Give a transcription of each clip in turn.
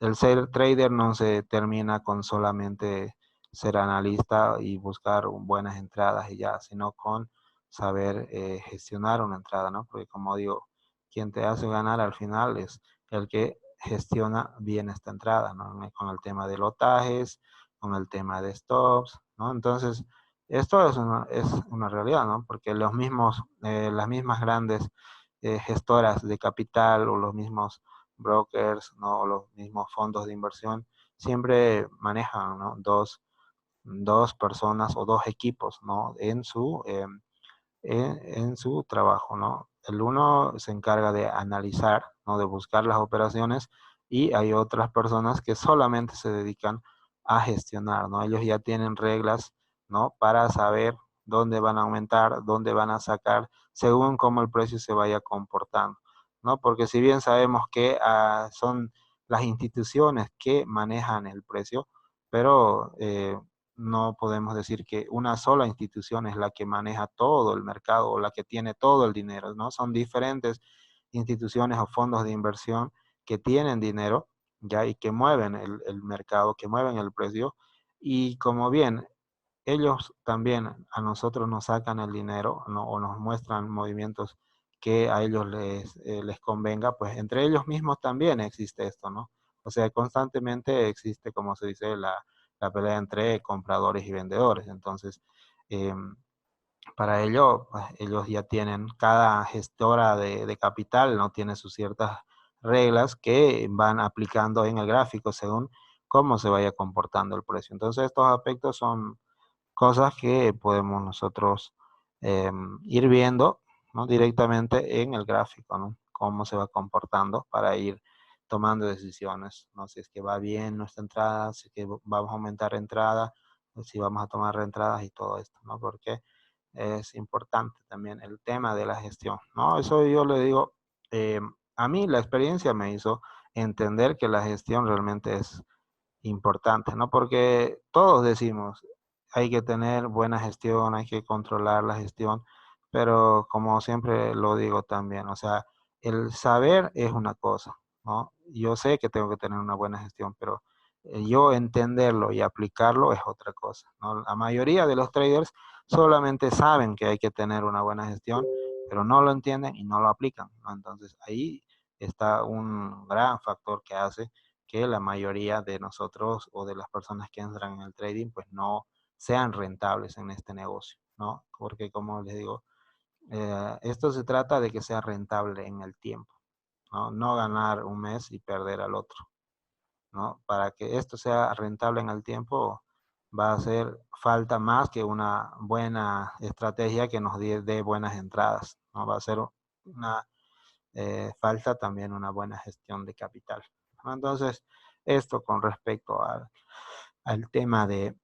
el ser trader no se termina con solamente ser analista y buscar buenas entradas y ya, sino con saber gestionar una entrada, ¿no? Porque como digo, quien te hace ganar al final es el que gestiona bien esta entrada, ¿no? Con el tema de lotajes, con el tema de stops, ¿no? Entonces, esto es una realidad, ¿no? Porque los mismos, las mismas grandes gestoras de capital o los mismos brokers, ¿no? O los mismos fondos de inversión siempre manejan, ¿no? Dos personas o dos equipos, ¿no? En su trabajo, ¿no? El uno se encarga de analizar, ¿no? De buscar las operaciones y hay otras personas que solamente se dedican a gestionar, ¿no? Ellos ya tienen reglas, ¿no? Para saber dónde van a aumentar, dónde van a sacar, según cómo el precio se vaya comportando, ¿no? Porque si bien sabemos que son las instituciones que manejan el precio, pero no podemos decir que una sola institución es la que maneja todo el mercado o la que tiene todo el dinero, ¿no? Son diferentes instituciones o fondos de inversión que tienen dinero, ¿ya? Y que mueven el mercado, que mueven el precio. Y como bien, ellos también a nosotros nos sacan el dinero, ¿no? O nos muestran movimientos que a ellos les convenga, pues entre ellos mismos también existe esto, ¿no? O sea, constantemente existe, como se dice, la pelea entre compradores y vendedores. Entonces, eh, para ello, pues, ellos ya tienen, cada gestora de capital no tiene sus ciertas reglas que van aplicando en el gráfico según cómo se vaya comportando el precio. Entonces, estos aspectos son cosas que podemos nosotros ir viendo, ¿no? Directamente en el gráfico, ¿no? Cómo se va comportando para ir tomando decisiones, ¿no? Si es que va bien nuestra entrada, si es que vamos a aumentar entrada, si vamos a tomar reentradas y todo esto, ¿no? Porque es importante también el tema de la gestión, ¿no? Eso yo le digo, eh, a mí la experiencia me hizo entender que la gestión realmente es importante, ¿no? Porque todos decimos, hay que tener buena gestión, hay que controlar la gestión, pero como siempre lo digo también, o sea, el saber es una cosa, ¿no? Yo sé que tengo que tener una buena gestión, pero yo entenderlo y aplicarlo es otra cosa, ¿no? La mayoría de los traders solamente saben que hay que tener una buena gestión, pero no lo entienden y no lo aplican, ¿no? Entonces ahí está un gran factor que hace que la mayoría de nosotros o de las personas que entran en el trading pues no sean rentables en este negocio, ¿no? Porque como les digo, esto se trata de que sea rentable en el tiempo, ¿no? No ganar un mes y perder al otro, ¿no? Para que esto sea rentable en el tiempo va a hacer falta más que una buena estrategia que nos dé buenas entradas, ¿no? Va a ser una falta también una buena gestión de capital, ¿no? Entonces, esto con respecto al tema de,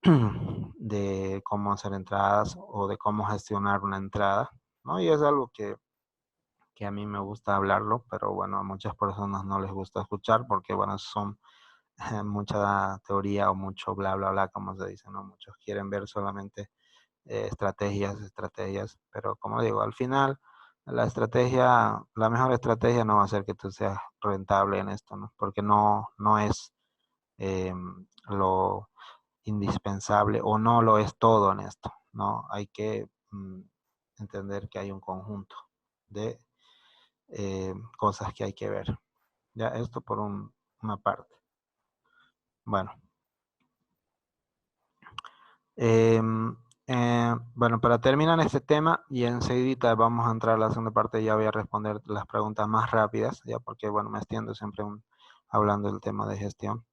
de cómo hacer entradas o de cómo gestionar una entrada, ¿no? Y es algo que a mí me gusta hablarlo, pero bueno, a muchas personas no les gusta escuchar porque, bueno, son mucha teoría o mucho bla, bla, bla, como se dice, ¿no? Muchos quieren ver solamente estrategias, pero como digo, al final la mejor estrategia no va a ser que tú seas rentable en esto, ¿no? Porque no es eh, lo indispensable o no lo es todo en esto, ¿no? Hay que entender que hay un conjunto de cosas que hay que ver. Ya, esto por una parte. Bueno, Em, bueno, para terminar este tema y enseguida vamos a entrar a la segunda parte, ya voy a responder las preguntas más rápidas, ya porque, bueno, me extiendo siempre hablando del tema de gestión.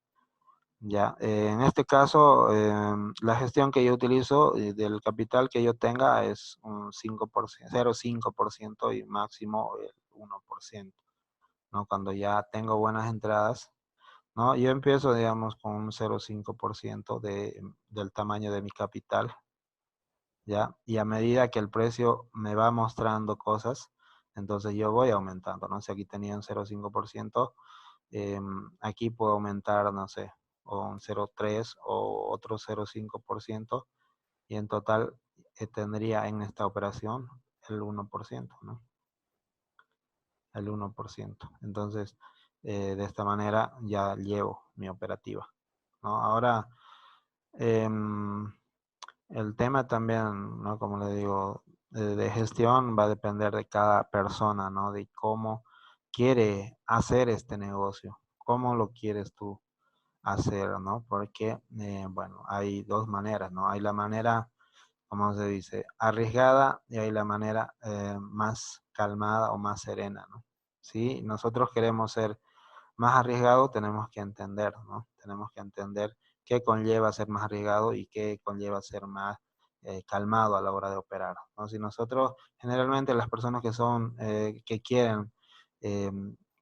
Ya, en este caso, la gestión que yo utilizo del capital que yo tenga es un 5%, 0,5% y máximo el 1%, ¿no? Cuando ya tengo buenas entradas, ¿no? Yo empiezo, digamos, con un 0,5% del tamaño de mi capital, ¿ya? Y a medida que el precio me va mostrando cosas, entonces yo voy aumentando, ¿no? Si aquí tenía un 0,5%, aquí puedo aumentar, no sé, o un 0,3 o otro 0,5%, y en total tendría en esta operación el 1%, ¿no? El 1%. Entonces, de esta manera ya llevo mi operativa, ¿no? Ahora, el tema también, ¿no? Como le digo, de gestión va a depender de cada persona, ¿no? De cómo quiere hacer este negocio, cómo lo quieres tú hacer, ¿no? Porque, bueno, hay dos maneras, ¿no? Hay la manera, como se dice, arriesgada y hay la manera más calmada o más serena, ¿no? Si nosotros queremos ser más arriesgados, tenemos que entender, ¿no? Tenemos que entender qué conlleva ser más arriesgado y qué conlleva ser más calmado a la hora de operar, ¿no? Si nosotros, generalmente las personas que son, que quieren eh,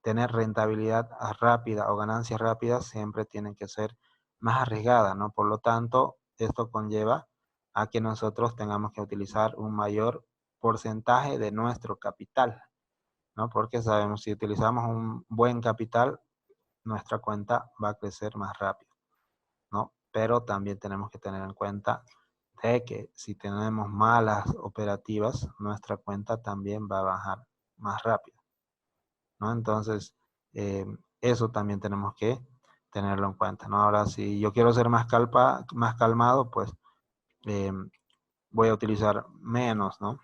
tener rentabilidad rápida o ganancias rápidas, siempre tienen que ser más arriesgadas, ¿no? Por lo tanto, esto conlleva a que nosotros tengamos que utilizar un mayor porcentaje de nuestro capital, ¿no? Porque sabemos, si utilizamos un buen capital, nuestra cuenta va a crecer más rápido, ¿no? Pero también tenemos que tener en cuenta de que si tenemos malas operativas, nuestra cuenta también va a bajar más rápido, ¿no? Entonces, eh, eso también tenemos que tenerlo en cuenta, ¿no? Ahora, si yo quiero ser más calmado, pues eh, voy a utilizar menos, ¿no?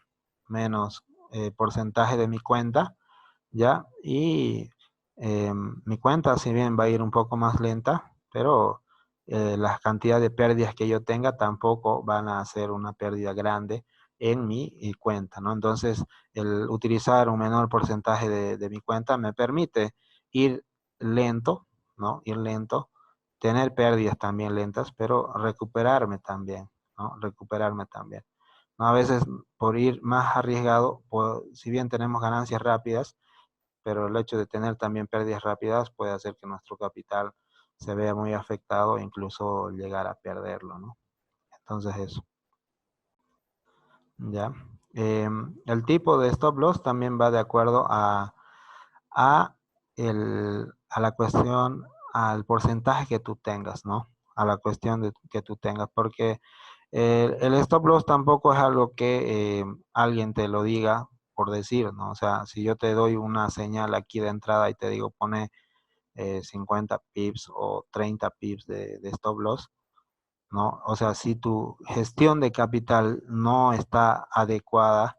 Menos porcentaje de mi cuenta, ¿ya? Y mi cuenta, si bien va a ir un poco más lenta, pero las cantidades de pérdidas que yo tenga tampoco van a ser una pérdida grande en mi cuenta, ¿no? Entonces, el utilizar un menor porcentaje de mi cuenta me permite ir lento, ¿no? Ir lento, tener pérdidas también lentas, pero recuperarme también, ¿no? Recuperarme también, ¿no? A veces por ir más arriesgado, pues, si bien tenemos ganancias rápidas, pero el hecho de tener también pérdidas rápidas puede hacer que nuestro capital se vea muy afectado e incluso llegar a perderlo, ¿no? Entonces eso, ¿ya? El tipo de stop loss también va de acuerdo a, a la cuestión, al porcentaje que tú tengas, ¿no? A la cuestión de, que tú tengas, porque el stop loss tampoco es algo que alguien te lo diga por decir, ¿no? O sea, si yo te doy una señal aquí de entrada y te digo pone 50 pips o 30 pips de stop loss, ¿no? O sea, si tu gestión de capital no está adecuada,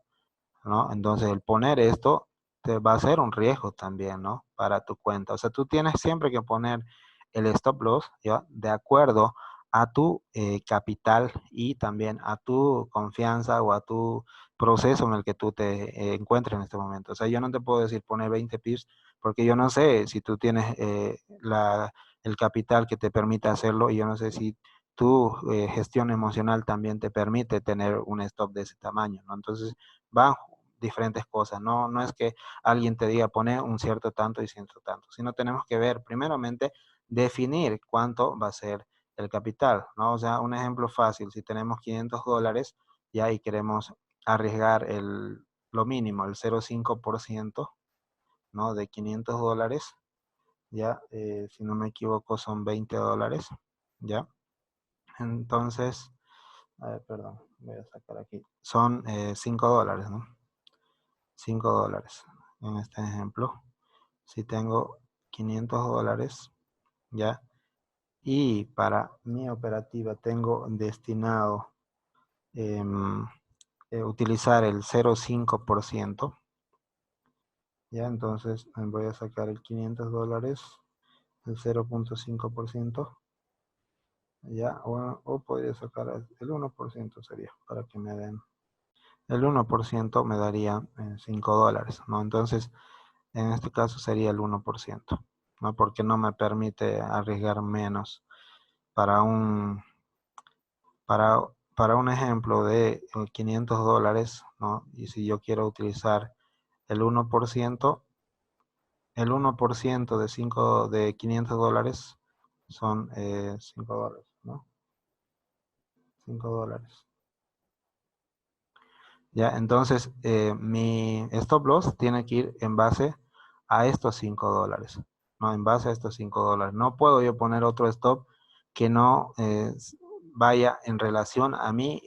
¿no? Entonces el poner esto te va a ser un riesgo también, ¿no? Para tu cuenta. O sea, tú tienes siempre que poner el stop loss, ¿ya? De acuerdo a tu capital y también a tu confianza o a tu proceso en el que tú te encuentres en este momento. O sea, yo no te puedo decir poner 20 pips porque yo no sé si tú tienes el capital que te permite hacerlo y yo no sé si tu gestión emocional también te permite tener un stop de ese tamaño, ¿no? Entonces, van diferentes cosas, no, no es que alguien te diga pone un cierto tanto y cierto tanto, sino tenemos que ver primeramente, definir cuánto va a ser el capital, ¿no? O sea, un ejemplo fácil, si tenemos $500 ya y queremos arriesgar lo mínimo, el 0,5%, ¿no? De $500, ya, si no me equivoco son $20, ya. Entonces, a ver, perdón, voy a sacar aquí, son $5, ¿no? $5 en este ejemplo. Si tengo $500, ¿ya? Y para mi operativa tengo destinado utilizar el 0,5%, ¿ya? Entonces voy a sacar el $500, el 0,5%, ¿ya? O podría sacar el 1% sería, para que me den. El 1% me daría $5, ¿no? Entonces, en este caso sería el 1%, ¿no? Porque no me permite arriesgar menos. Para un, para, para un ejemplo de $500, ¿no? Y si yo quiero utilizar el 1%, el 1% de $500 son $5, ¿no? $5. Ya, entonces mi stop loss tiene que ir en base a estos $5, ¿no? En base a estos $5. No puedo yo poner otro stop que no vaya en relación a mi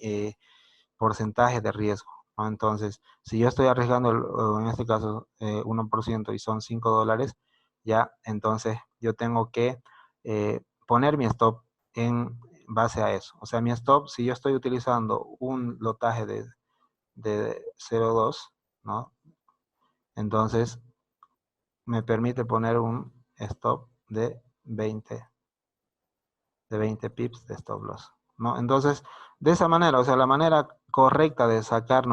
porcentaje de riesgo, ¿no? Entonces, si yo estoy arriesgando, en este caso, 1% y son $5, ya, entonces yo tengo que poner mi stop en base a eso. O sea, mi stop, si yo estoy utilizando un lotaje de 0,2, ¿no? Entonces me permite poner un stop de 20 pips de stop loss, ¿no? Entonces, de esa manera, o sea, la manera correcta de sacar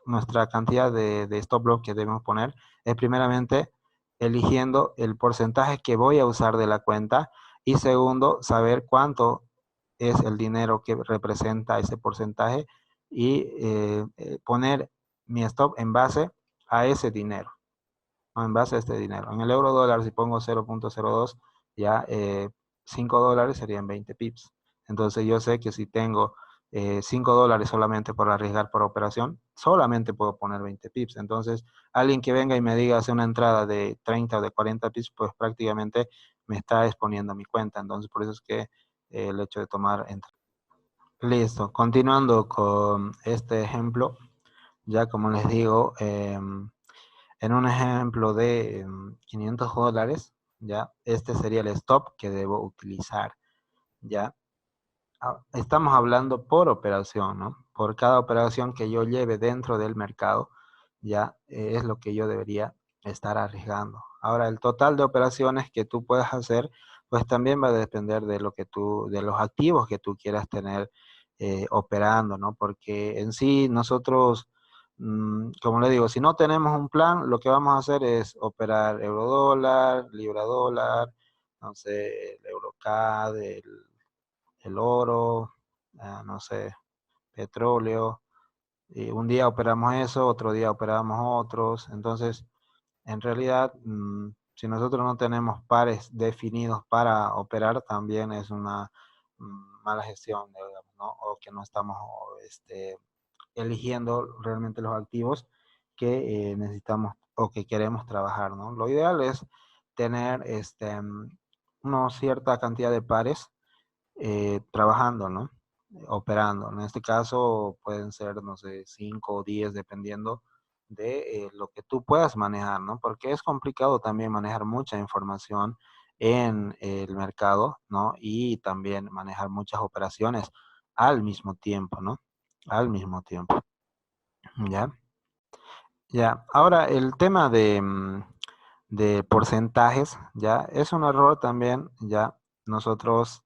nuestra cantidad de stop loss que debemos poner es primeramente eligiendo el porcentaje que voy a usar de la cuenta y segundo, saber cuánto es el dinero que representa ese porcentaje y poner mi stop en base a ese dinero, ¿no? En base a este dinero. En el euro dólar, si pongo 0,02, ya 5 dólares serían 20 pips. Entonces yo sé que si tengo 5 dólares solamente por arriesgar por operación, solamente puedo poner 20 pips. Entonces, alguien que venga y me diga hace una entrada de 30 o de 40 pips, pues prácticamente me está exponiendo mi cuenta. Entonces, por eso es que el hecho de tomar entrada. Listo, continuando con este ejemplo, ya como les digo, en un ejemplo de 500 dólares, ya, este sería el stop que debo utilizar, ya. Estamos hablando por operación, ¿no? Por cada operación que yo lleve dentro del mercado, ya es lo que yo debería estar arriesgando. Ahora, el total de operaciones que tú puedas hacer, pues también va a depender de lo que de los activos que tú quieras tener operando, ¿no? Porque en sí nosotros, como le digo, si no tenemos un plan, lo que vamos a hacer es operar euro dólar, libra dólar, no sé, el euro CAD, el oro, no sé, petróleo. Y un día operamos eso, otro día operamos otros. Entonces, en realidad, si nosotros no tenemos pares definidos para operar, también es una mala gestión, digamos, ¿no? O que no estamos eligiendo realmente los activos que necesitamos o que queremos trabajar, ¿no? Lo ideal es tener una cierta cantidad de pares trabajando, ¿no? Operando. En este caso pueden ser, no sé, 5 o 10, dependiendo de lo que tú puedas manejar, ¿no? Porque es complicado también manejar mucha información en el mercado, ¿no? Y también manejar muchas operaciones al mismo tiempo, ¿no? Al mismo tiempo, ¿ya? Ya, ahora el tema de porcentajes, ya, es un error también, ya, nosotros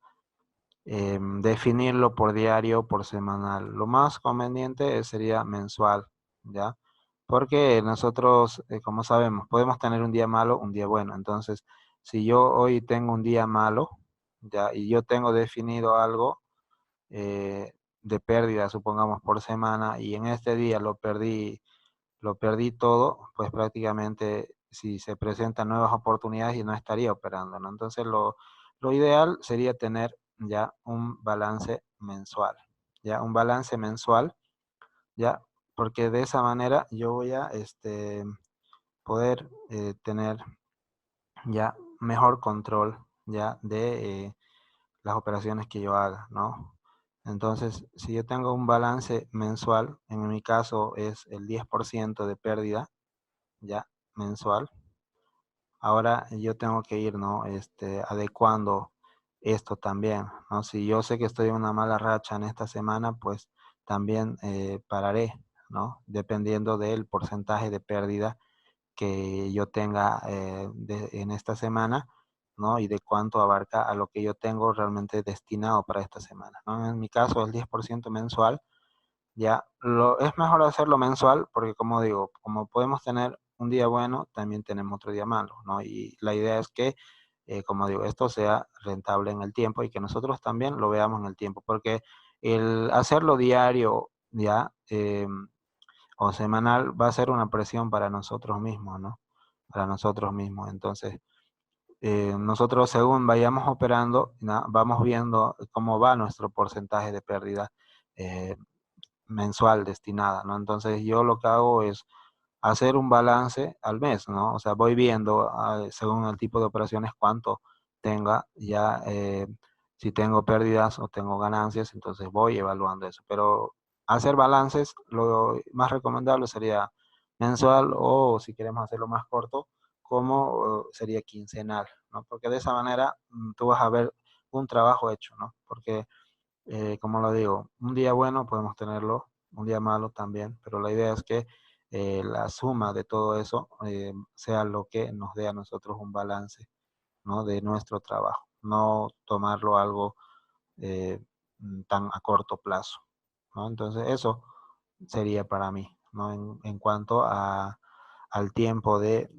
definirlo por diario, por semanal. Lo más conveniente sería mensual, ¿ya? Porque nosotros, como sabemos, podemos tener un día malo, un día bueno. Entonces, si yo hoy tengo un día malo, ¿ya? Y yo tengo definido algo de pérdida, supongamos, por semana, y en este día lo perdí todo, pues prácticamente si se presentan nuevas oportunidades y no estaría operando, ¿no? Entonces lo ideal sería tener ya un balance mensual, ya un balance mensual, ya, porque de esa manera yo voy a poder tener ya mejor control ya de las operaciones que yo haga, ¿no? Entonces, si yo tengo un balance mensual, en mi caso es el 10% de pérdida, ya mensual. Ahora yo tengo que ir, ¿no? Adecuando esto también, ¿no? Si yo sé que estoy en una mala racha en esta semana, pues también pararé, ¿no? Dependiendo del porcentaje de pérdida que yo tenga en esta semana, ¿no? Y de cuánto abarca a lo que yo tengo realmente destinado para esta semana, ¿no? En mi caso, el 10% mensual. Ya, es mejor hacerlo mensual porque como digo, como podemos tener un día bueno, también tenemos otro día malo, ¿no? Y la idea es que, como digo, esto sea rentable en el tiempo y que nosotros también lo veamos en el tiempo, porque el hacerlo diario, ya, o semanal, va a ser una presión para nosotros mismos, ¿no? Para nosotros mismos. Entonces, nosotros según vayamos operando, ¿no? Vamos viendo cómo va nuestro porcentaje de pérdida. Mensual destinada, ¿no? Entonces yo lo que hago es hacer un balance al mes, ¿no? O sea, voy viendo según el tipo de operaciones cuánto tenga ya, si tengo pérdidas o tengo ganancias, entonces voy evaluando eso. Pero hacer balances, lo más recomendable sería mensual o si queremos hacerlo más corto, como sería quincenal, ¿no? Porque de esa manera tú vas a ver un trabajo hecho, ¿no? Porque, como lo digo, un día bueno podemos tenerlo, un día malo también, pero la idea es que la suma de todo eso sea lo que nos dé a nosotros un balance, ¿no? De nuestro trabajo, no tomarlo algo eh, tan a corto plazo, ¿no? Entonces eso sería para mí, ¿no? En cuanto al tiempo de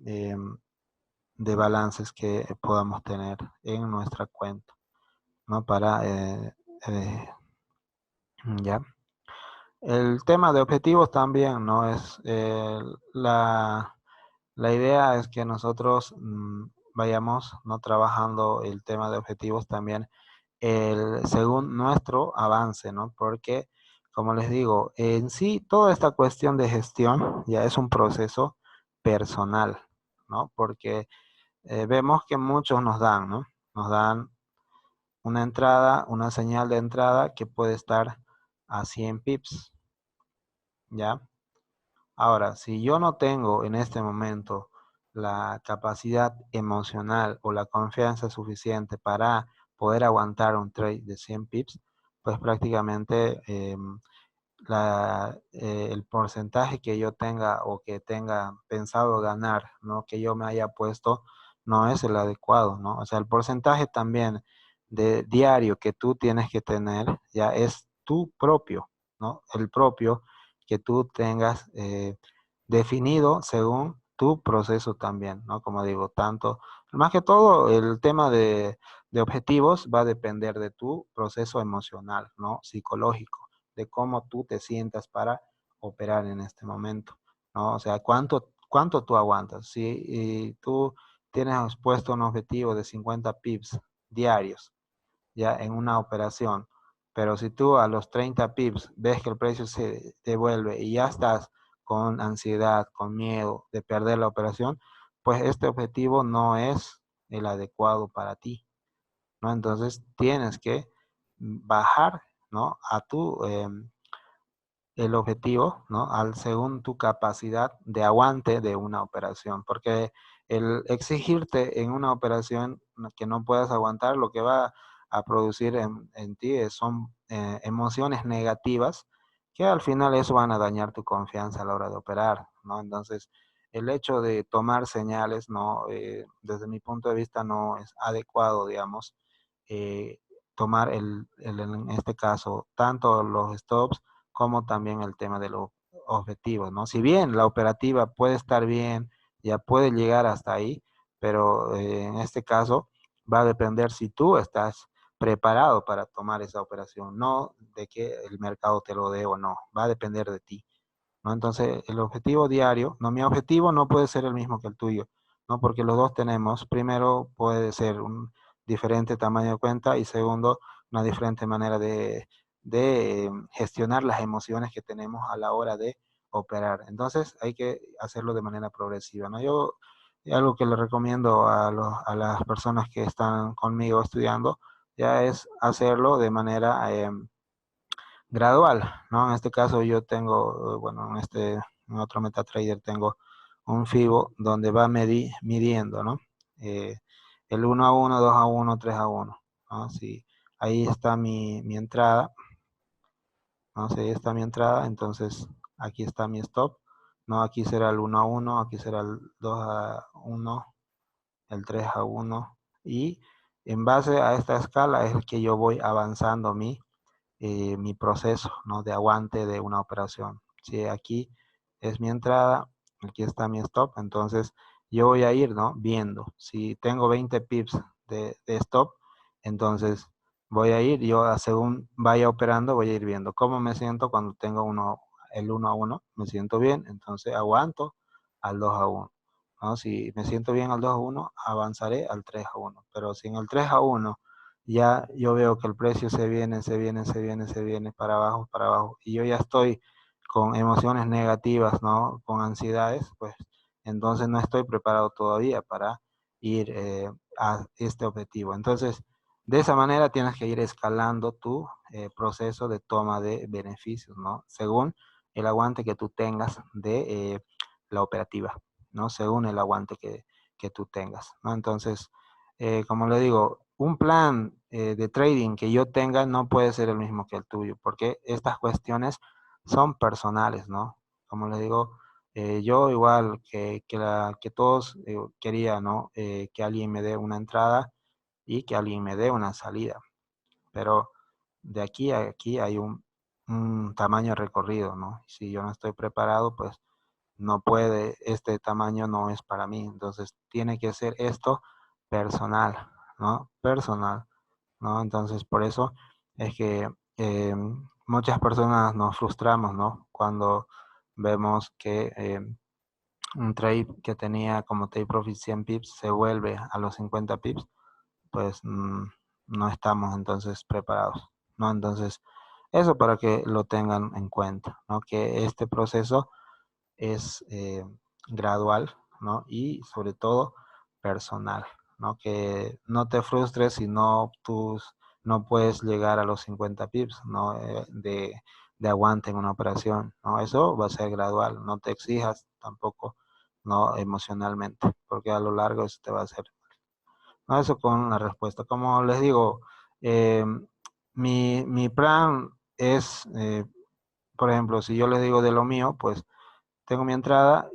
balances que podamos tener en nuestra cuenta, ¿no? Para, eh, ya. El tema de objetivos también, ¿no? Es la idea es que nosotros vayamos, ¿no? Trabajando el tema de objetivos también según nuestro avance, ¿no? Porque, como les digo, en sí toda esta cuestión de gestión ya es un proceso personal, ¿no? Porque vemos que muchos nos dan, ¿no? Nos dan una entrada, una señal de entrada que puede estar a 100 pips, ¿ya? Ahora, si yo no tengo en este momento la capacidad emocional o la confianza suficiente para poder aguantar un trade de 100 pips, pues prácticamente el porcentaje que yo tenga o que tenga pensado ganar, ¿no? Que yo me haya puesto, no es el adecuado, ¿no? O sea, el porcentaje también de diario que tú tienes que tener ya es tu propio, ¿no? El propio que tú tengas definido según tu proceso también, ¿no? Como digo, tanto, más que todo, el tema de objetivos va a depender de tu proceso emocional, ¿no? Psicológico, de cómo tú te sientas para operar en este momento, ¿no? O sea, cuánto tú aguantas. Si tú tienes puesto un objetivo de 50 pips diarios, ya en una operación, pero si tú a los 30 pips ves que el precio se devuelve y ya estás con ansiedad, con miedo de perder la operación, pues este objetivo no es el adecuado para ti, ¿no? Entonces tienes que bajar, ¿no? A el objetivo, ¿no? Según tu capacidad de aguante de una operación, porque el exigirte en una operación que no puedas aguantar, lo que va a producir en ti son emociones negativas que al final eso van a dañar tu confianza a la hora de operar, ¿no? Entonces, el hecho de tomar señales, ¿no? Desde mi punto de vista no es adecuado, digamos, eh, tomar en este caso tanto los stops como también el tema de los objetivos, ¿no? Si bien la operativa puede estar bien, ya puede llegar hasta ahí, pero en este caso va a depender si tú estás preparado para tomar esa operación, no de que el mercado te lo dé o no, va a depender de ti, ¿no? Entonces, el objetivo diario, no, mi objetivo no puede ser el mismo que el tuyo, ¿no? Porque los dos tenemos, primero puede ser un diferente tamaño de cuenta y segundo, una diferente manera de gestionar las emociones que tenemos a la hora de operar. Entonces, hay que hacerlo de manera progresiva, ¿no? Yo, algo que le recomiendo a las personas que están conmigo estudiando, ya es hacerlo de manera gradual, ¿no? En este caso yo tengo, bueno, en otro MetaTrader tengo un FIBO donde va midiendo, ¿no? Eh, el 1 a 1, 2 a 1, 3 a 1, ¿no? Sí, ahí está mi entrada, ¿no? Si ahí está mi entrada, entonces aquí está mi stop, ¿no? Aquí será el 1 a 1, aquí será el 2 a 1, el 3 a 1, y en base a esta escala es que yo voy avanzando mi proceso, ¿no? De aguante de una operación. Si aquí es mi entrada, aquí está mi stop, entonces yo voy a ir, ¿no? Viendo. Si tengo 20 pips de stop, entonces voy a ir, yo según vaya operando, voy a ir viendo cómo me siento cuando tengo el 1 a 1, me siento bien, entonces aguanto al 2 a 1. ¿No? Si me siento bien al 2 a 1, avanzaré al 3 a 1. Pero si en el 3 a 1 ya yo veo que el precio se viene para abajo, y yo ya estoy con emociones negativas, ¿no? Con ansiedades, pues entonces no estoy preparado todavía para ir a este objetivo. Entonces, de esa manera tienes que ir escalando tu proceso de toma de beneficios, ¿no? Según el aguante que tú tengas de la operativa, ¿no? Según el aguante que tú tengas, ¿no? Entonces, como le digo, un plan de trading que yo tenga no puede ser el mismo que el tuyo, porque estas cuestiones son personales, ¿no? Como le digo, yo igual que todos quería, ¿no? Que alguien me dé una entrada y que alguien me dé una salida, pero de aquí a aquí hay un tamaño recorrido, ¿no? Si yo no estoy preparado, pues no puede, este tamaño no es para mí, entonces tiene que ser esto personal, ¿no? Personal, ¿no? Entonces por eso es que muchas personas nos frustramos, ¿no? Cuando vemos que un trade que tenía como take profit 100 pips se vuelve a los 50 pips, pues no estamos entonces preparados, ¿no? Entonces, eso para que lo tengan en cuenta, ¿no? Que este proceso es gradual, ¿no? Y sobre todo personal, ¿no? Que no te frustres si no puedes llegar a los 50 pips, ¿no? De aguante en una operación, ¿no? Eso va a ser gradual, no te exijas tampoco, ¿no? Emocionalmente, porque a lo largo eso te va a hacer. No, eso con la respuesta. Como les digo, eh, mi plan es, por ejemplo, si yo les digo de lo mío, pues tengo mi entrada.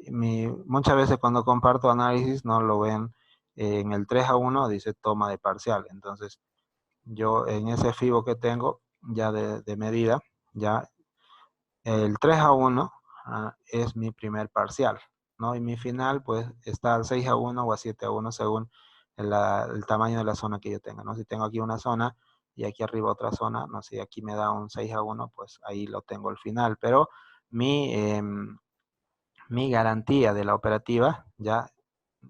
Muchas veces cuando comparto análisis no lo ven en el 3 a 1, dice toma de parcial. Entonces, yo en ese FIBO que tengo ya de medida, ya el 3 a 1 es mi primer parcial, ¿no? Y mi final, pues, está al 6 a 1 o a 7 a 1 según el tamaño de la zona que yo tenga, ¿no? Si tengo aquí una zona y aquí arriba otra zona, no sé, aquí me da un 6 a 1, pues ahí lo tengo al final. Pero mi, mi garantía de la operativa ya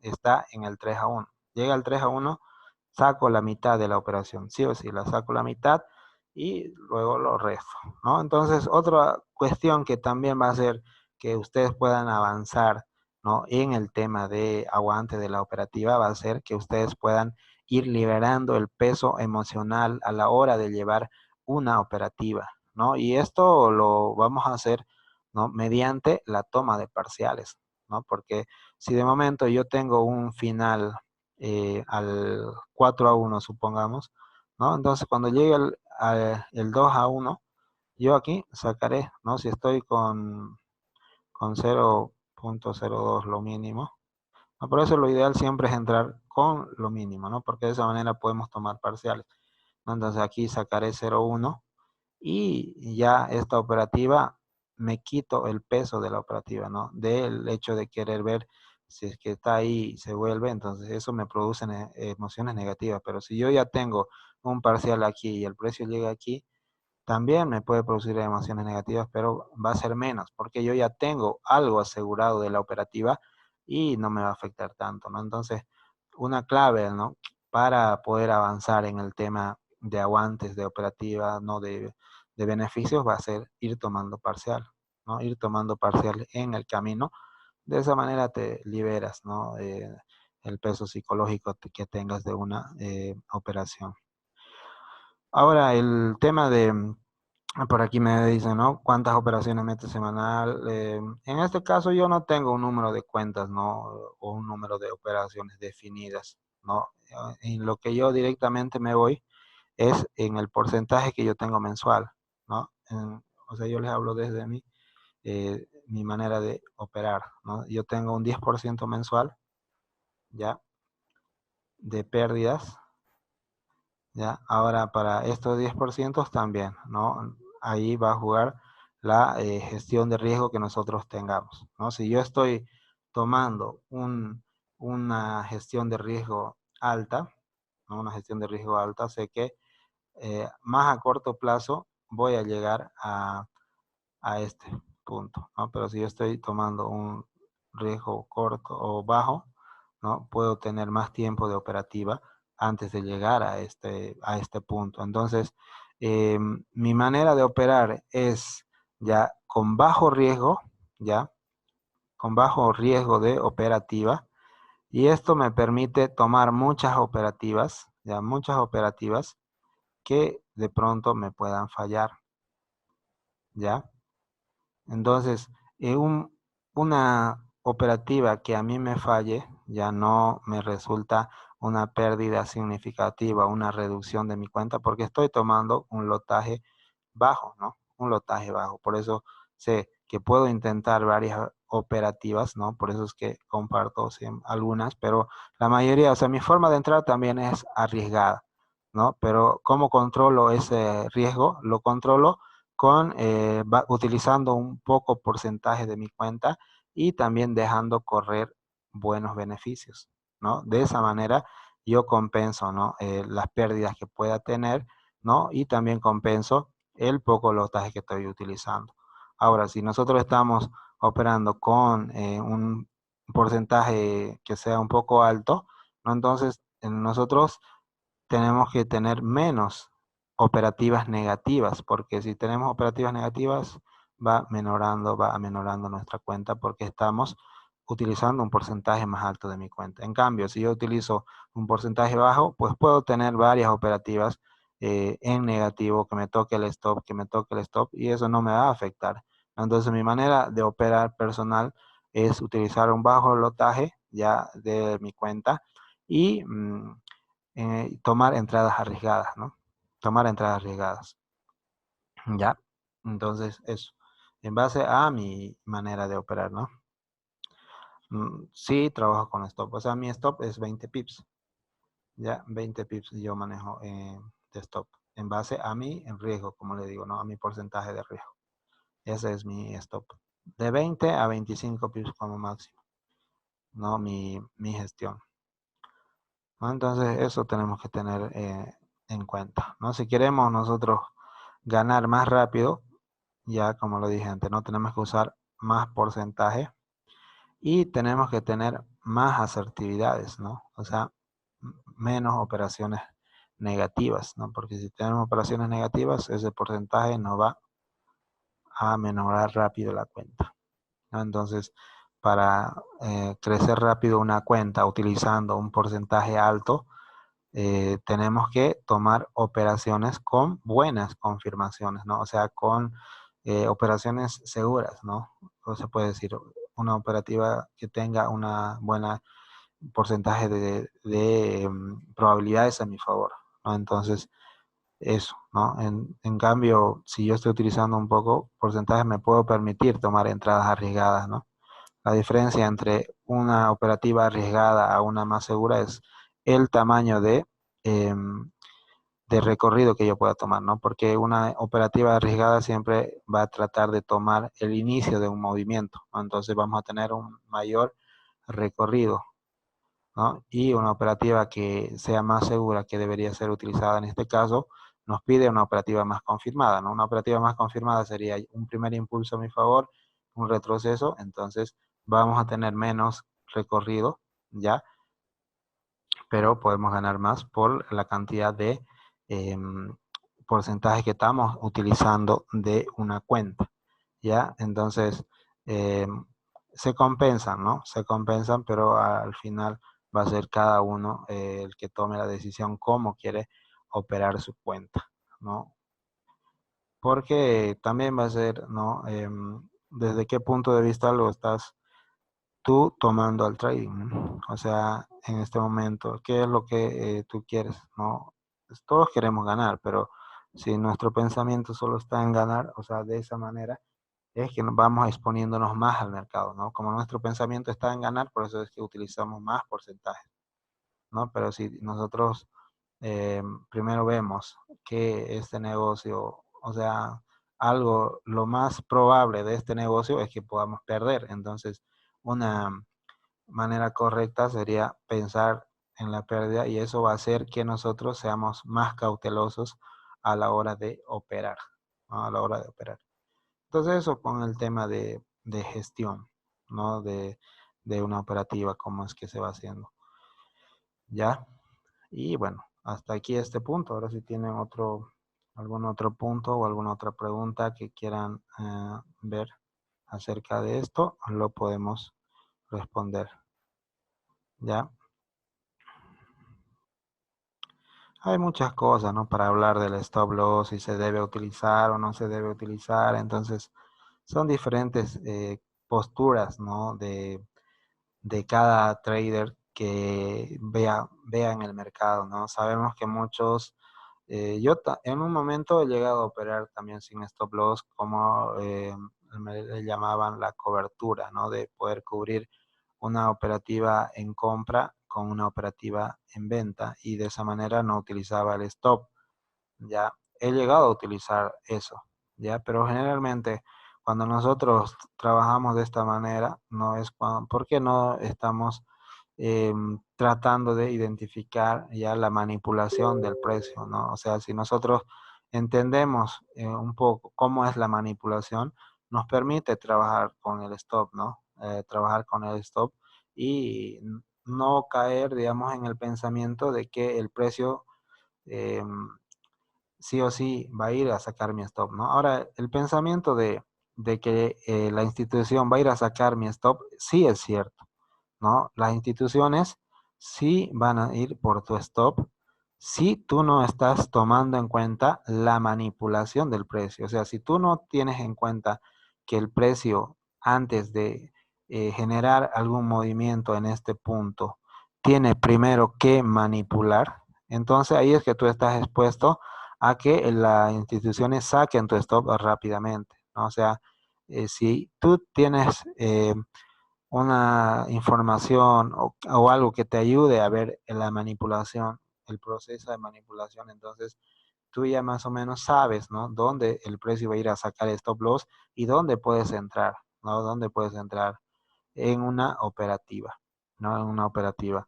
está en el 3 a 1. Llega al 3 a 1, saco la mitad de la operación, sí o sí, la saco la mitad y luego lo resto, ¿no? Entonces, otra cuestión que también va a hacer que ustedes puedan avanzar, ¿no? En el tema de aguante de la operativa va a ser que ustedes puedan ir liberando el peso emocional a la hora de llevar una operativa, ¿no? Y esto lo vamos a hacer, ¿no? Mediante la toma de parciales, ¿no? Porque si de momento yo tengo un final al 4 a 1, supongamos, ¿no? Entonces cuando llegue el 2 a 1, yo aquí sacaré, ¿no? Si estoy con 0.02 lo mínimo, ¿no? Por eso lo ideal siempre es entrar con lo mínimo, ¿no? Porque de esa manera podemos tomar parciales, ¿no? Entonces aquí sacaré 0.1 y ya esta operativa me quito el peso de la operativa, ¿no? Del hecho de querer ver si es que está ahí y se vuelve, entonces eso me produce emociones negativas. Pero si yo ya tengo un parcial aquí y el precio llega aquí, también me puede producir emociones negativas, pero va a ser menos, porque yo ya tengo algo asegurado de la operativa y no me va a afectar tanto, ¿no? Entonces, una clave, ¿no? Para poder avanzar en el tema de aguantes de operativa, ¿no? De beneficios, va a ser ir tomando parcial, ¿no? Ir tomando parcial en el camino. De esa manera te liberas, ¿no? El peso psicológico que tengas de una operación. Ahora, el tema de, por aquí me dicen, ¿no? ¿Cuántas operaciones mete semanal? En este caso yo no tengo un número de cuentas, ¿no? O un número de operaciones definidas, ¿no? En lo que yo directamente me voy es en el porcentaje que yo tengo mensual, ¿no? O sea, yo les hablo desde mi manera de operar, ¿no? Yo tengo un 10% mensual, ¿ya? De pérdidas, ¿ya? Ahora, para estos 10% también, ¿no? Ahí va a jugar la gestión de riesgo que nosotros tengamos, ¿no? Si yo estoy tomando una gestión de riesgo alta, ¿no? Una gestión de riesgo alta, sé que más a corto plazo voy a llegar a este punto, ¿no? Pero si yo estoy tomando un riesgo corto o bajo, ¿no? Puedo tener más tiempo de operativa antes de llegar a este punto. Entonces, mi manera de operar es ya con bajo riesgo, ya, con bajo riesgo de operativa, y esto me permite tomar muchas operativas, ya, muchas operativas que de pronto me puedan fallar, ya. Entonces, una operativa que a mí me falle, ya no me resulta una pérdida significativa, una reducción de mi cuenta, porque estoy tomando un lotaje bajo, ¿no? Un lotaje bajo. Por eso sé que puedo intentar varias operativas, ¿no? Por eso es que comparto algunas, pero la mayoría, o sea, mi forma de entrar también es arriesgada, ¿no? Pero ¿cómo controlo ese riesgo? Lo controlo con utilizando un poco porcentaje de mi cuenta y también dejando correr buenos beneficios, ¿no? De esa manera yo compenso, ¿no? Las pérdidas que pueda tener, ¿no? Y también compenso el poco lotaje que estoy utilizando. Ahora, si nosotros estamos operando con un porcentaje que sea un poco alto, ¿no? Entonces nosotros tenemos que tener menos operativas negativas, porque si tenemos operativas negativas, va menorando nuestra cuenta porque estamos utilizando un porcentaje más alto de mi cuenta. En cambio, si yo utilizo un porcentaje bajo, pues puedo tener varias operativas en negativo, que me toque el stop, que me toque el stop, y eso no me va a afectar. Entonces, mi manera de operar personal es utilizar un bajo lotaje ya de mi cuenta y tomar entradas arriesgadas, ¿no? Tomar entradas arriesgadas, ¿ya? Entonces, eso, en base a mi manera de operar, ¿no? Sí, trabajo con stop, o sea, mi stop es 20 pips, ¿ya? 20 pips yo manejo de stop, en base a mi riesgo, como le digo, ¿no? A mi porcentaje de riesgo. Ese es mi stop. De 20 a 25 pips como máximo, ¿no? Mi gestión. ¿No? Entonces, eso tenemos que tener en cuenta, ¿no? Si queremos nosotros ganar más rápido, ya como lo dije antes, no tenemos que usar más porcentaje y tenemos que tener más asertividades, ¿no? O sea, menos operaciones negativas, ¿no? Porque si tenemos operaciones negativas, ese porcentaje nos va a menorar rápido la cuenta, ¿no? Entonces, para crecer rápido una cuenta utilizando un porcentaje alto, tenemos que tomar operaciones con buenas confirmaciones, ¿no? O sea, con operaciones seguras, ¿no? O se puede decir, una operativa que tenga una buena porcentaje de probabilidades a mi favor, ¿no? Entonces, eso, ¿no? En cambio, si yo estoy utilizando un poco porcentaje, me puedo permitir tomar entradas arriesgadas, ¿no? La diferencia entre una operativa arriesgada a una más segura es el tamaño de recorrido que yo pueda tomar, ¿no? Porque una operativa arriesgada siempre va a tratar de tomar el inicio de un movimiento, ¿no? Entonces vamos a tener un mayor recorrido, ¿no? Y una operativa que sea más segura, que debería ser utilizada en este caso, nos pide una operativa más confirmada, ¿no? Una operativa más confirmada sería un primer impulso a mi favor, un retroceso, entonces vamos a tener menos recorrido, ¿ya? Pero podemos ganar más por la cantidad de porcentaje que estamos utilizando de una cuenta, ¿ya? Entonces, se compensan, ¿no? Se compensan, pero al final va a ser cada uno el que tome la decisión cómo quiere operar su cuenta, ¿no? Porque también va a ser, ¿no? Desde qué punto de vista lo estás tú tomando al trading, ¿no? O sea, en este momento, ¿qué es lo que tú quieres, no? Pues todos queremos ganar, pero si nuestro pensamiento solo está en ganar, o sea, de esa manera, es que nos vamos exponiéndonos más al mercado, ¿no? Como nuestro pensamiento está en ganar, por eso es que utilizamos más porcentaje, ¿no? Pero si nosotros primero vemos que este negocio, o sea, algo, lo más probable de este negocio es que podamos perder. Entonces, una manera correcta sería pensar en la pérdida y eso va a hacer que nosotros seamos más cautelosos a la hora de operar, ¿no? A la hora de operar. Entonces, eso con el tema de gestión, ¿no? De una operativa, cómo es que se va haciendo. ¿Ya? Y bueno, hasta aquí este punto. Ahora si tienen algún otro punto o alguna otra pregunta que quieran ver acerca de esto, lo podemos responder. ¿Ya? Hay muchas cosas, ¿no? Para hablar del stop loss, si se debe utilizar o no se debe utilizar. Entonces, son diferentes posturas, ¿no? de cada trader que vea en el mercado, ¿no? Sabemos que muchos, en un momento he llegado a operar también sin stop loss, como me le llamaban la cobertura, ¿no? De poder cubrir una operativa en compra con una operativa en venta y de esa manera no utilizaba el stop. Ya he llegado a utilizar eso, ya, pero generalmente cuando nosotros trabajamos de esta manera, no es porque no estamos tratando de identificar ya la manipulación del precio, ¿no? O sea, si nosotros entendemos un poco cómo es la manipulación, nos permite trabajar con el stop, ¿no? Trabajar con el stop y no caer, digamos, en el pensamiento de que el precio sí o sí va a ir a sacar mi stop, ¿no? Ahora, el pensamiento de que la institución va a ir a sacar mi stop, sí es cierto, ¿no? Las instituciones sí van a ir por tu stop si tú no estás tomando en cuenta la manipulación del precio. O sea, si tú no tienes en cuenta que el precio antes de generar algún movimiento en este punto tiene primero que manipular, entonces ahí es que tú estás expuesto a que las instituciones saquen tu stop rápidamente, ¿no? O sea, si tú tienes una información o algo que te ayude a ver la manipulación, el proceso de manipulación, entonces tú ya más o menos sabes, ¿no? Dónde el precio va a ir a sacar el stop loss y dónde puedes entrar, ¿no? Dónde puedes entrar en una operativa, ¿no? En una operativa.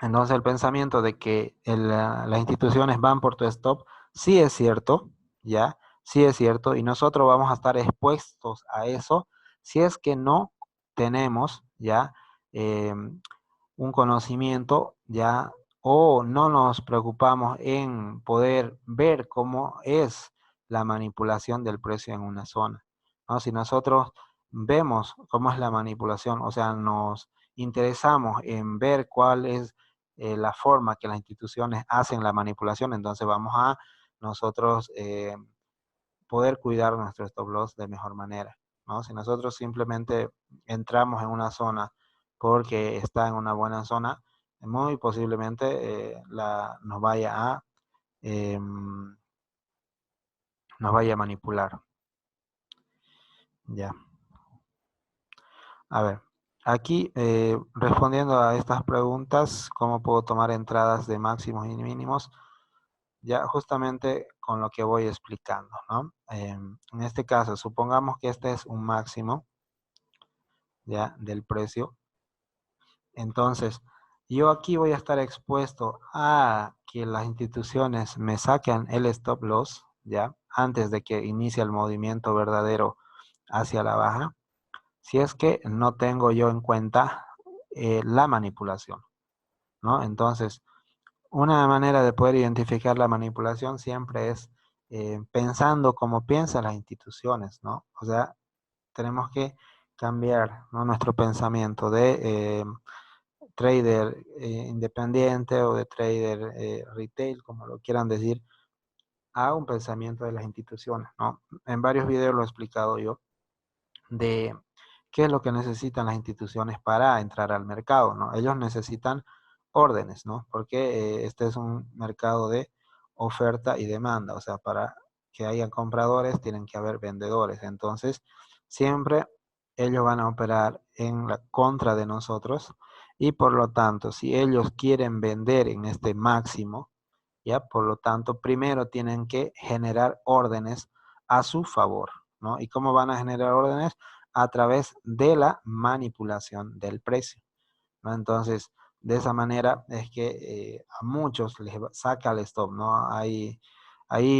Entonces el pensamiento de que las instituciones van por tu stop, sí es cierto, ¿ya? Sí es cierto, y nosotros vamos a estar expuestos a eso si es que no tenemos, ¿ya? Eh, un conocimiento, ¿ya? O no nos preocupamos en poder ver cómo es la manipulación del precio en una zona, ¿no? Si nosotros vemos cómo es la manipulación, o sea, nos interesamos en ver cuál es la forma que las instituciones hacen la manipulación, entonces vamos a nosotros poder cuidar nuestro stop loss de mejor manera, ¿no? Si nosotros simplemente entramos en una zona porque está en una buena zona, muy posiblemente eh, nos vaya a manipular. Ya. A ver, aquí respondiendo a estas preguntas, ¿cómo puedo tomar entradas de máximos y mínimos? Ya justamente con lo que voy explicando, ¿no? En este caso, supongamos que este es un máximo, ya, del precio. Entonces, yo aquí voy a estar expuesto a que las instituciones me saquen el stop loss, ya, antes de que inicie el movimiento verdadero hacia la baja, si es que no tengo yo en cuenta la manipulación, ¿no? Entonces, una manera de poder identificar la manipulación siempre es pensando como piensan las instituciones, ¿no? O sea, tenemos que cambiar, ¿no? Nuestro pensamiento de trader independiente o de trader retail, como lo quieran decir, a un pensamiento de las instituciones, ¿no? En varios videos lo he explicado yo de qué es lo que necesitan las instituciones para entrar al mercado, ¿no? Ellos necesitan órdenes, ¿no? Porque este es un mercado de oferta y demanda, o sea, para que haya compradores tienen que haber vendedores, entonces siempre ellos van a operar en la contra de nosotros y por lo tanto, si ellos quieren vender en este máximo, ya, por lo tanto, primero tienen que generar órdenes a su favor, ¿no? ¿Y cómo van a generar órdenes? A través de la manipulación del precio, ¿no? Entonces, de esa manera es que a muchos les saca el stop, ¿no? Ahí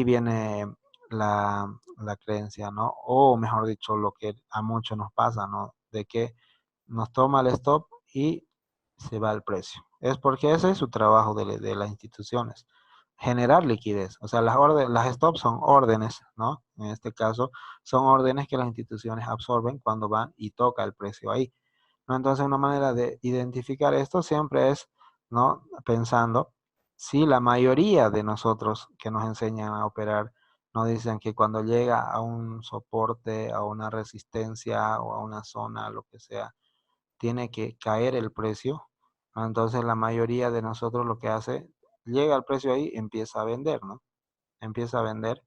viene la creencia, ¿no? O mejor dicho, lo que a muchos nos pasa, ¿no? De que nos toma el stop y se va el precio. Es porque ese es su trabajo de las instituciones, generar liquidez. O sea, las stops son órdenes, ¿no? En este caso, son órdenes que las instituciones absorben cuando van y toca el precio ahí, ¿no? Entonces, una manera de identificar esto siempre es, ¿no? Pensando si la mayoría de nosotros que nos enseñan a operar nos dicen que cuando llega a un soporte, a una resistencia o a una zona, lo que sea, tiene que caer el precio, ¿no? Entonces la mayoría de nosotros lo que hace, llega al precio ahí, empieza a vender, ¿no? Empieza a vender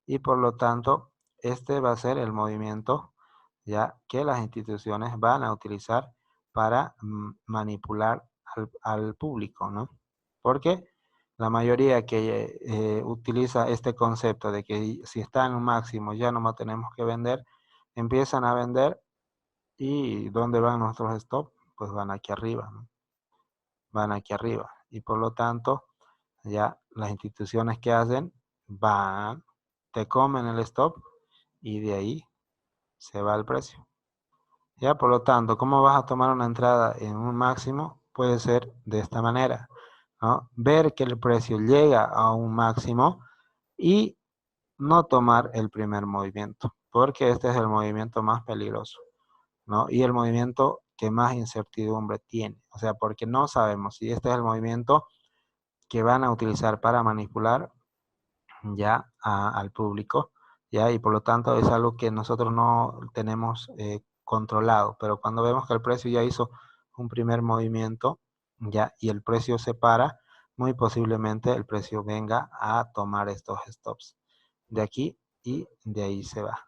y por lo tanto este va a ser el movimiento ya que las instituciones van a utilizar para manipular al público, ¿no? Porque la mayoría que utiliza este concepto de que si está en un máximo ya no tenemos que vender, empiezan a vender y ¿dónde van nuestros stop? Pues van aquí arriba, ¿no? Van aquí arriba y por lo tanto ya las instituciones que hacen van, te comen el stop y de ahí se va el precio. Ya, por lo tanto, ¿cómo vas a tomar una entrada en un máximo? Puede ser de esta manera, ¿no? Ver que el precio llega a un máximo y no tomar el primer movimiento, porque este es el movimiento más peligroso, ¿no? Y el movimiento que más incertidumbre tiene, o sea, porque no sabemos si este es el movimiento que van a utilizar para manipular ya al público, ya, y por lo tanto es algo que nosotros no tenemos controlado, pero cuando vemos que el precio ya hizo un primer movimiento, ya, y el precio se para, muy posiblemente el precio venga a tomar estos stops de aquí y de ahí se va.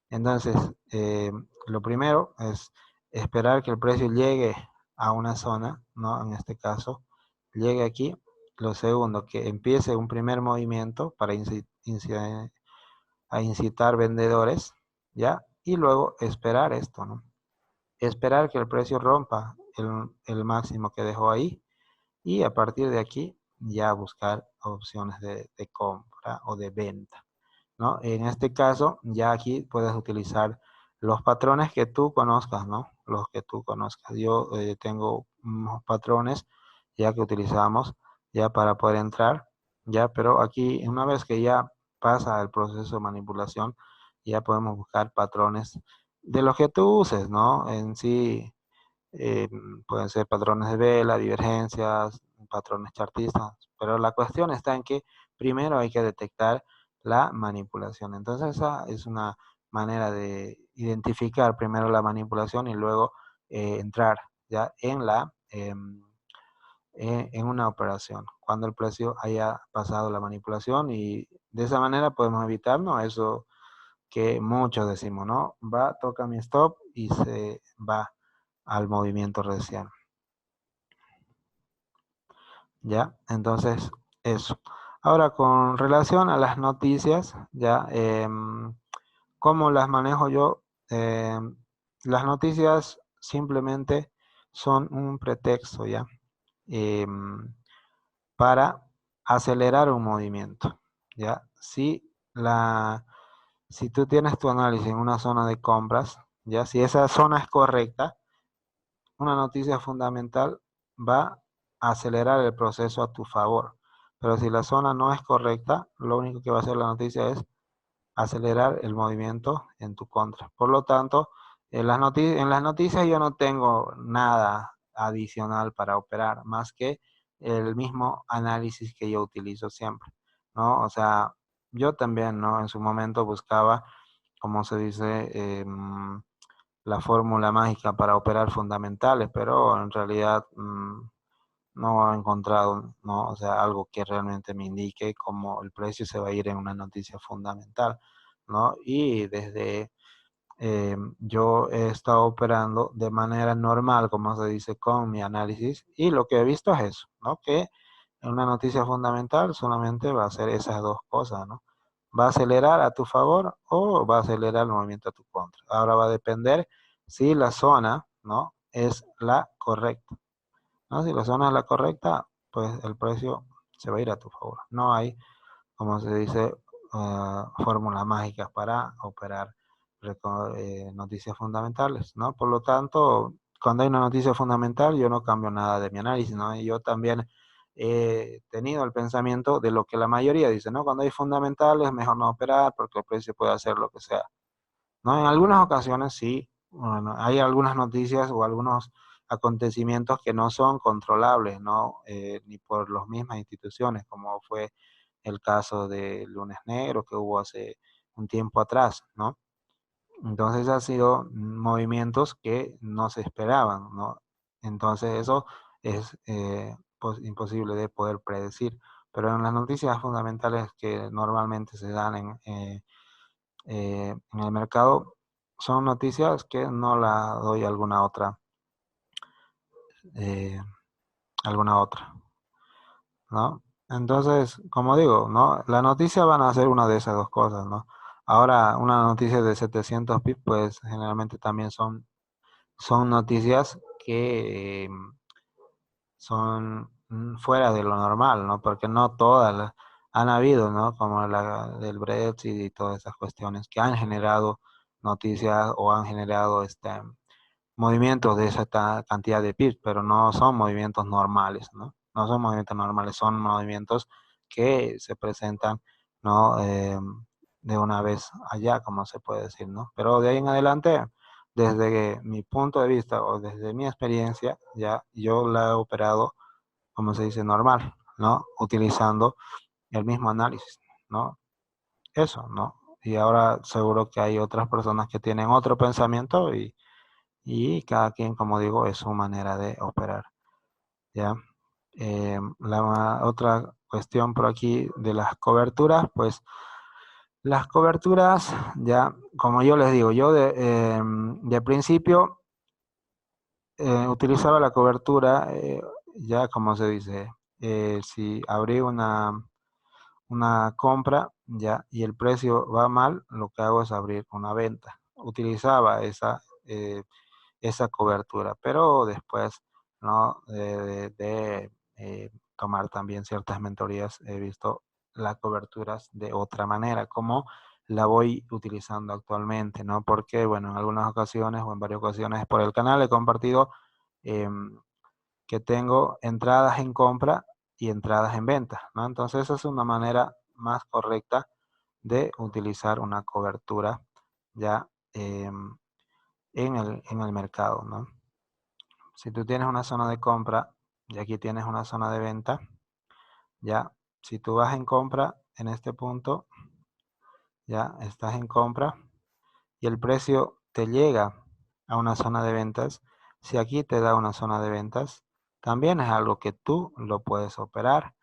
Entonces, lo primero es esperar que el precio llegue a una zona, ¿no? En este caso, llegue aquí. Lo segundo, que empiece un primer movimiento para incitar vendedores, ¿ya? Y luego esperar esto, ¿no? Esperar que el precio rompa el máximo que dejó ahí y a partir de aquí ya buscar opciones de compra o de venta, ¿no? En este caso, ya aquí puedes utilizar los patrones que tú conozcas, ¿no? Los que tú conozcas. Yo tengo unos patrones ya que utilizamos ya para poder entrar, ya, pero aquí una vez que ya pasa el proceso de manipulación, ya podemos buscar patrones de los que tú uses, ¿no? En sí, eh, pueden ser patrones de vela, divergencias, patrones chartistas, pero la cuestión está en que primero hay que detectar la manipulación. Entonces esa es una manera de identificar primero la manipulación y luego entrar ya en una operación cuando el precio haya pasado la manipulación y de esa manera podemos evitarnos eso que muchos decimos, ¿no? Va, toca mi stop y se va al movimiento recién. ¿Ya? Entonces, eso. Ahora, con relación a las noticias, ¿ya? ¿Cómo las manejo yo? Las noticias simplemente son un pretexto, ¿ya? Em, para acelerar un movimiento, ¿ya? Si tú tienes tu análisis en una zona de compras, ¿ya? Si esa zona es correcta, una noticia fundamental va a acelerar el proceso a tu favor. Pero si la zona no es correcta, lo único que va a hacer la noticia es acelerar el movimiento en tu contra. Por lo tanto, en las noticias yo no tengo nada adicional para operar, más que el mismo análisis que yo utilizo siempre, ¿no? O sea, yo también, ¿no? En su momento buscaba, como se dice, la fórmula mágica para operar fundamentales, pero en realidad no he encontrado, ¿no? O sea, algo que realmente me indique cómo el precio se va a ir en una noticia fundamental, ¿no? Y desde yo he estado operando de manera normal, como se dice, con mi análisis, y lo que he visto es eso, ¿no? Que en una noticia fundamental solamente va a ser esas dos cosas, ¿no? Va a acelerar a tu favor o va a acelerar el movimiento a tu contra. Ahora va a depender si la zona, ¿no? Es la correcta, ¿no? Si la zona es la correcta, pues el precio se va a ir a tu favor. No hay, como se dice, fórmulas mágicas para operar noticias fundamentales, ¿no? Por lo tanto, cuando hay una noticia fundamental, yo no cambio nada de mi análisis, ¿no? Y yo también he tenido el pensamiento de lo que la mayoría dice, ¿no? Cuando hay fundamentales, mejor no operar porque el precio puede hacer lo que sea, ¿no? En algunas ocasiones sí, bueno, hay algunas noticias o algunos acontecimientos que no son controlables, ¿no? Ni por las mismas instituciones, como fue el caso de Lunes Negro que hubo hace un tiempo atrás, ¿no? Entonces han sido movimientos que no se esperaban, ¿no? Entonces eso es pues, imposible de poder predecir. Pero en las noticias fundamentales que normalmente se dan en el mercado, son noticias que no la doy eh, alguna otra, ¿no? Entonces, como digo, ¿no? La noticia van a ser una de esas dos cosas, ¿no? Ahora, una noticia de 700 pips, pues generalmente también son noticias que son fuera de lo normal, ¿no? Porque no todas las han habido, ¿no? Como la del Brexit y todas esas cuestiones que han generado noticias o han generado movimientos de esa cantidad de PIB, pero no son movimientos normales, ¿no? No son movimientos normales, son movimientos que se presentan, ¿no? De una vez allá, como se puede decir, ¿no? Pero de ahí en adelante, desde mi punto de vista o desde mi experiencia, ya yo la he operado, como se dice, normal, ¿no? Utilizando el mismo análisis, ¿no? Eso, ¿no? Y ahora seguro que hay otras personas que tienen otro pensamiento y cada quien, como digo, es su manera de operar, ¿ya? La otra cuestión por aquí de las coberturas, pues las coberturas, ya, como yo les digo, yo de principio utilizaba la cobertura, ya como se dice, si abrí una compra, ya, y el precio va mal, lo que hago es abrir una venta. Utilizaba esa cobertura, pero después, ¿no? Tomar también ciertas mentorías, he visto las coberturas de otra manera, como la voy utilizando actualmente, ¿no? Porque, bueno, en algunas ocasiones o en varias ocasiones por el canal he compartido eh, que tengo entradas en compra y entradas en venta, ¿no? Entonces esa es una manera más correcta de utilizar una cobertura ya en el mercado, ¿no? Si tú tienes una zona de compra y aquí tienes una zona de venta, ya, si tú vas en compra en este punto, ya estás en compra y el precio te llega a una zona de ventas, si aquí te da una zona de ventas, también es algo que tú lo puedes operar,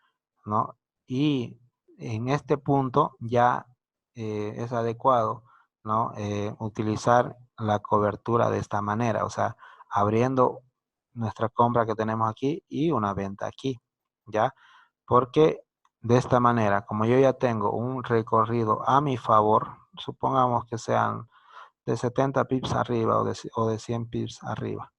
¿no? Y en este punto ya es adecuado, ¿no? Utilizar la cobertura de esta manera, o sea, abriendo nuestra compra que tenemos aquí y una venta aquí, ¿ya? Porque de esta manera, como yo ya tengo un recorrido a mi favor, supongamos que sean de 70 pips arriba o de 100 pips arriba,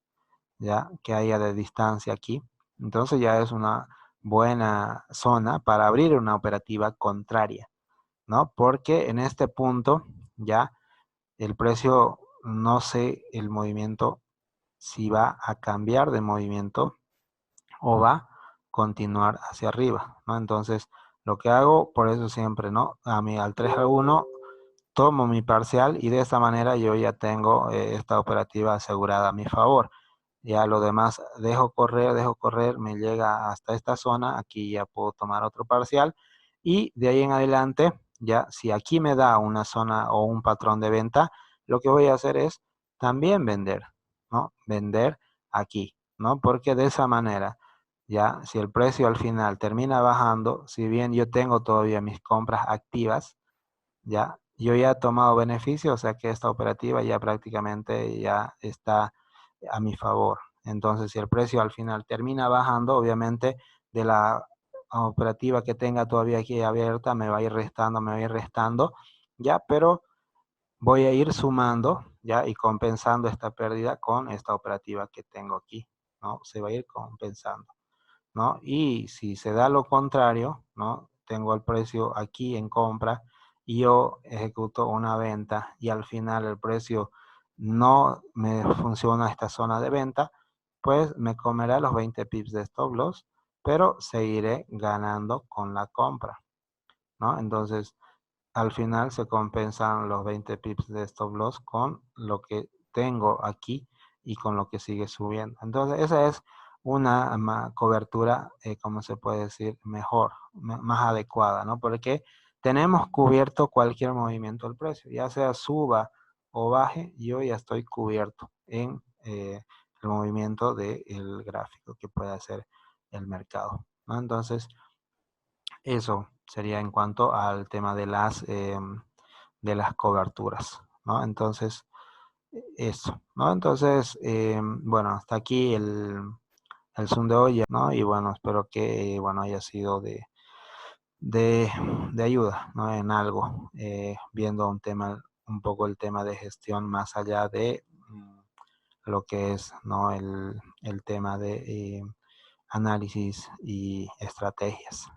ya que haya de distancia aquí. Entonces ya es una buena zona para abrir una operativa contraria, ¿no? Porque en este punto ya el precio, no sé el movimiento si va a cambiar de movimiento o va a continuar hacia arriba, ¿no? Entonces, lo que hago, por eso siempre, ¿no? A mí al 3 a 1 tomo mi parcial y de esta manera yo ya tengo esta operativa asegurada a mi favor. Ya lo demás dejo correr, me llega hasta esta zona, aquí ya puedo tomar otro parcial y de ahí en adelante, ya si aquí me da una zona o un patrón de venta, lo que voy a hacer es también vender, ¿no? Vender aquí, ¿no? Porque de esa manera, ya si el precio al final termina bajando, si bien yo tengo todavía mis compras activas, ya, yo ya he tomado beneficio, o sea que esta operativa ya prácticamente ya está a mi favor. Entonces, si el precio al final termina bajando, obviamente de la operativa que tenga todavía aquí abierta me va a ir restando, ya, pero voy a ir sumando, ya, y compensando esta pérdida con esta operativa que tengo aquí, ¿no? Se va a ir compensando, ¿no? Y si se da lo contrario, ¿no? Tengo el precio aquí en compra y yo ejecuto una venta y al final el precio no me funciona esta zona de venta, pues me comerá los 20 pips de stop loss, pero seguiré ganando con la compra, ¿no? Entonces, al final se compensan los 20 pips de stop loss con lo que tengo aquí y con lo que sigue subiendo. Entonces, esa es una cobertura, como se puede decir, mejor, más adecuada, ¿no? Porque tenemos cubierto cualquier movimiento del precio, ya sea suba o baje, yo ya estoy cubierto en el movimiento del gráfico que puede hacer el mercado, ¿no? Entonces, eso sería en cuanto al tema de las coberturas, ¿no? Entonces, eso, ¿no? Entonces, bueno, hasta aquí el Zoom de hoy, ¿no? Y bueno, espero que, bueno, haya sido de, de ayuda, ¿no? En algo, viendo un poco el tema de gestión más allá de lo que es, ¿no? El tema de análisis y estrategias.